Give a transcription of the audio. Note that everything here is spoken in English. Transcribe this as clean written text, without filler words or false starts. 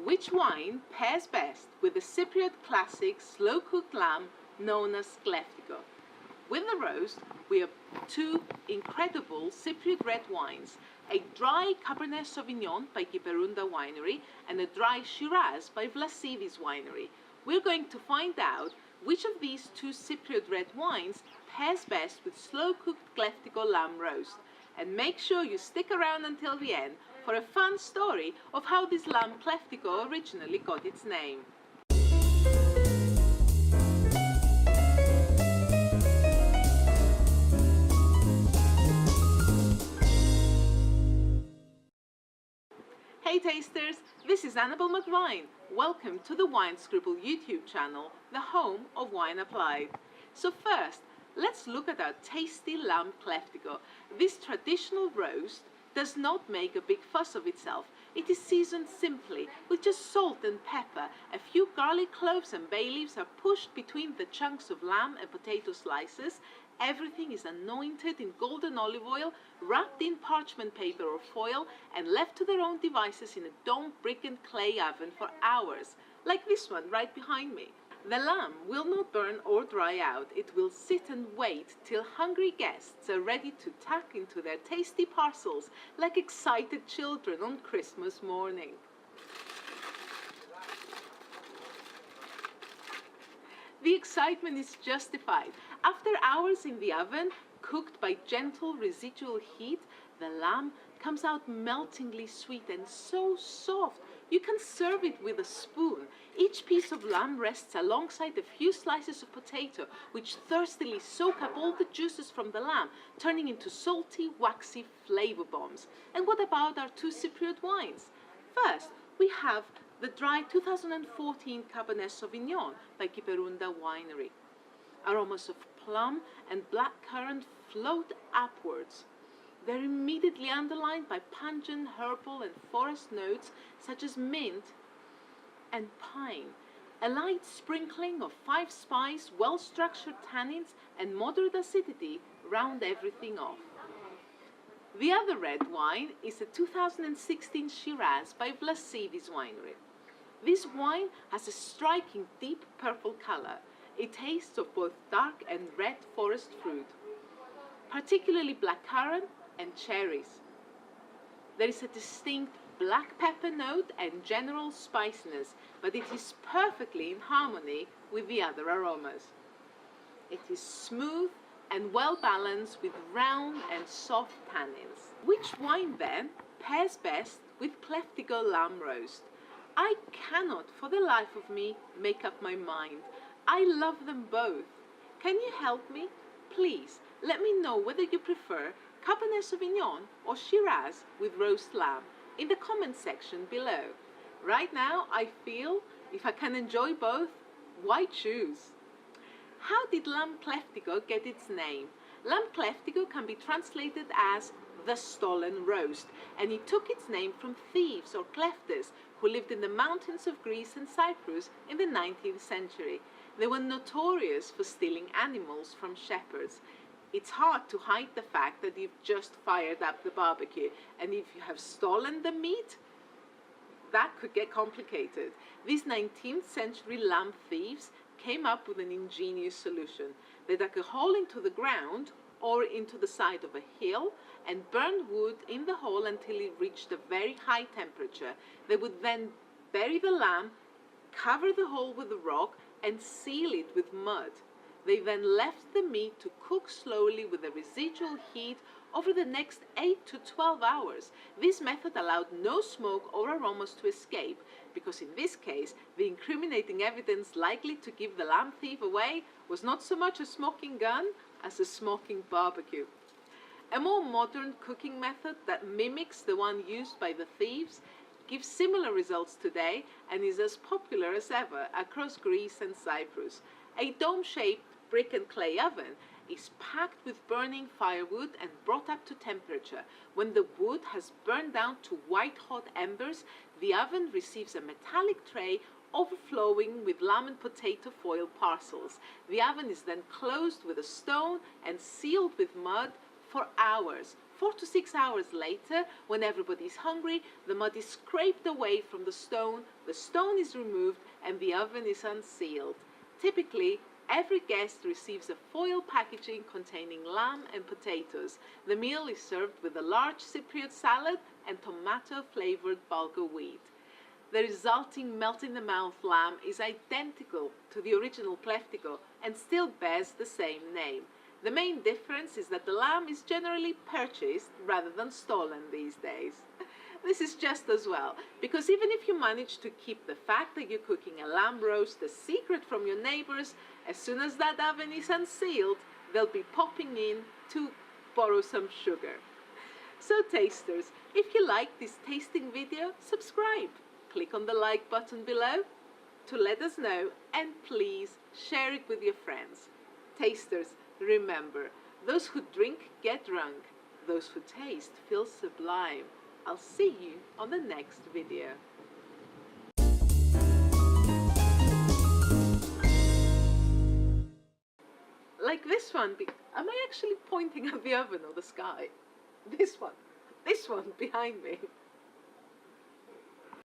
Which wine pairs best with the Cypriot classic slow-cooked lamb known as Kleftiko? With the roast, we have two incredible Cypriot red wines, a dry Cabernet Sauvignon by Kyperounda Winery and a dry Shiraz by Vlassidies Winery. We're going to find out which of these two Cypriot red wines pairs best with slow-cooked Kleftiko lamb roast. And make sure you stick around until the end for a fun story of how this Lamb Kleftiko originally got its name. Hey tasters, this is Annabelle McVine. Welcome to the WineScribble YouTube channel, the home of Wine Applied. So first, let's look at our tasty Lamb Kleftiko. This traditional roast does not make a big fuss of itself. It is seasoned simply with just salt and pepper. A few garlic cloves and bay leaves are pushed between the chunks of lamb and potato slices. Everything is anointed in golden olive oil, wrapped in parchment paper or foil, and left to their own devices in a domed brick and clay oven for hours, like this one right behind me. The lamb will not burn or dry out. It will sit and wait till hungry guests are ready to tuck into their tasty parcels like excited children on Christmas morning. The excitement is justified. After hours in the oven, cooked by gentle residual heat, the lamb comes out meltingly sweet and so soft. You can serve it with a spoon. Each piece of lamb rests alongside a few slices of potato, which thirstily soak up all the juices from the lamb, turning into salty, waxy flavor bombs. And what about our two Cypriot wines? First, we have the dry 2014 Cabernet Sauvignon by Kyperounda Winery. Aromas of plum and blackcurrant float upwards. They're immediately underlined by pungent herbal and forest notes such as mint and pine. A light sprinkling of 5-spice, well-structured tannins and moderate acidity round everything off. The other red wine is a 2016 Shiraz by Vlassidies Winery. This wine has a striking deep purple color. It tastes of both dark and red forest fruit, particularly blackcurrant and cherries. There is a distinct black pepper note and general spiciness, but it is perfectly in harmony with the other aromas. It is smooth and well balanced with round and soft tannins. Which wine then pairs best with Kleftiko lamb roast? I cannot for the life of me make up my mind. I love them both. Can you help me? Please let me know whether you prefer Cabernet Sauvignon or Shiraz with roast lamb in the comment section below. Right now I feel if I can enjoy both, why choose? How did Lamb Kleftiko get its name? Lamb Kleftiko can be translated as the stolen roast, and it took its name from thieves or klefters who lived in the mountains of Greece and Cyprus in the 19th century. They were notorious for stealing animals from shepherds. It's hard to hide the fact that you've just fired up the barbecue, and if you have stolen the meat, that could get complicated. These 19th century lamb thieves came up with an ingenious solution. They dug a hole into the ground or into the side of a hill and burned wood in the hole until it reached a very high temperature. They would then bury the lamb, cover the hole with a rock, and seal it with mud. They then left the meat to cook slowly with a residual heat over the next 8 to 12 hours. This method allowed no smoke or aromas to escape, because in this case, the incriminating evidence likely to give the lamb thief away was not so much a smoking gun as a smoking barbecue. A more modern cooking method that mimics the one used by the thieves gives similar results today and is as popular as ever across Greece and Cyprus. A dome-shaped brick and clay oven is packed with burning firewood and brought up to temperature. When the wood has burned down to white-hot embers, the oven receives a metallic tray overflowing with lamb and potato foil parcels. The oven is then closed with a stone and sealed with mud for hours. 4 to 6 hours later, when everybody's hungry, the mud is scraped away from the stone is removed, and the oven is unsealed. Typically, every guest receives a foil packaging containing lamb and potatoes. The meal is served with a large Cypriot salad and tomato-flavored bulgur wheat. The resulting melt-in-the-mouth lamb is identical to the original Kleftiko and still bears the same name. The main difference is that the lamb is generally purchased rather than stolen these days. This is just as well, because even if you manage to keep the fact that you're cooking a lamb roast a secret from your neighbors, as soon as that oven is unsealed, they'll be popping in to borrow some sugar. So tasters, if you like this tasting video, subscribe. Click on the like button below to let us know, and please share it with your friends. Tasters, remember, those who drink get drunk, those who taste feel sublime. I'll see you on the next video. Like this one, am I actually pointing at the oven or the sky? This one behind me.